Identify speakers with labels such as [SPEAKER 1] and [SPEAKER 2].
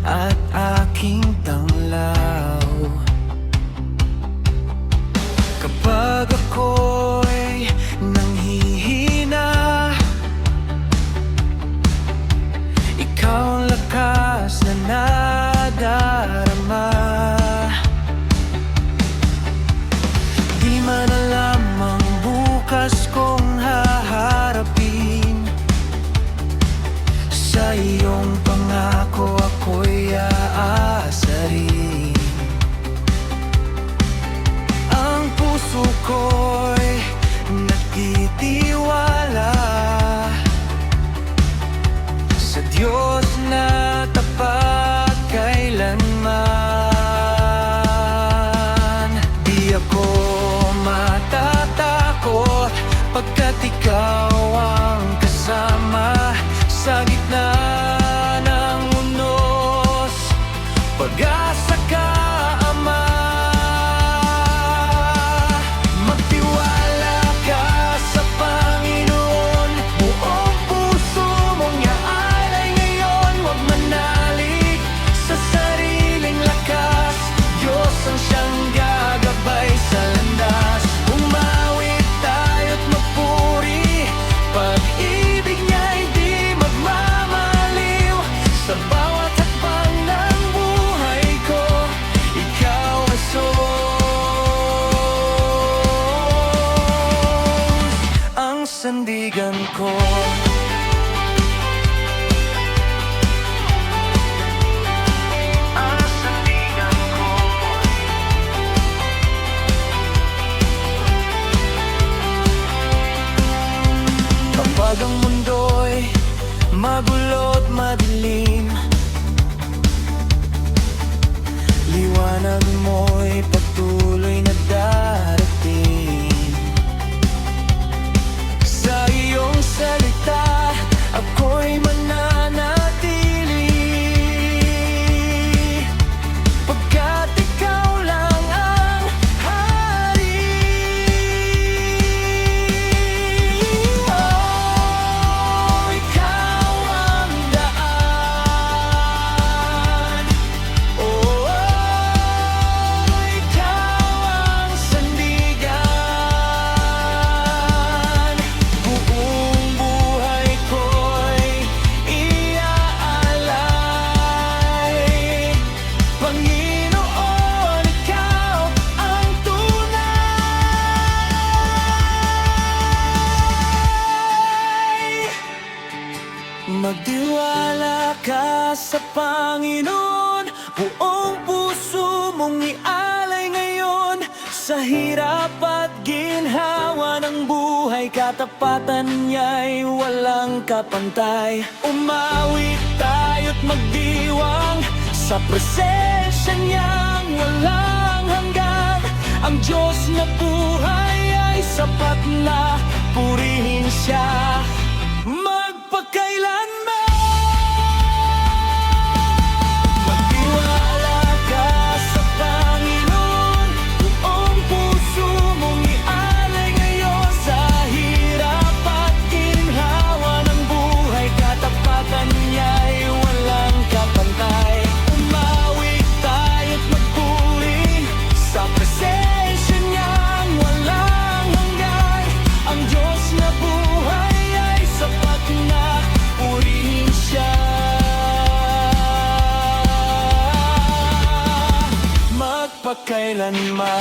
[SPEAKER 1] at aking tanglaw. Kapag ako'y nanghihina, ikaw ang lakas na nadarama. Di man alam ang bukas kong haharapin, sa iyong pangako ako'y aasarin. Ang puso ko'y nagtitiwala sa Diyos na tapat kailanman. Di ako matatakot pagkat ikaw ang kasama sa gitna ng unos. Pag-asa ka, Ama. Magtiwala ka sa Panginoon, buong puso mong iaalay ngayon. Huwag manalig sa sariling lakas, Diyos ang siyang gagabay sa landas. Umawit tayo't magpuri, pag-ibig niya hindi magmamaliw. Sa bawat hakbang ng buhay ko, ikaw ang source, ang sandigan ko. Ang sandigan ko. Kapag ang mundo'y magulo't madilim, liwanag mo'y patuloy na darating. Sa iyong salita ako'y mananatili, pagkat ikaw lang ang hari. Oh, ikaw ang daan. Oh, ikaw ang sandigan. Buong buhay ko'y iaalay. Panginoon, ikaw ang tunay. Magtiwala ka sa Panginoon, buong puso mong ialay ngayon. Sa hirap at ginhawa ng buhay, katapatan niya'y walang kapantay. Umawit tayo't magdiwang sa presensya niyang walang hanggan. Ang Diyos na buhay ay sapat na purihin siya magpakailanman. Magtiwala ka sa Panginoon, buong puso mong ialay ngayon. Sa hirap at ginhawa ng buhay, katapatan niya'y walang kapantay. Umawit tayo't magpuri sa presensya niyang walang hanggan. Ang Diyos na buhay ay sapat na purihin siya magpakailanman.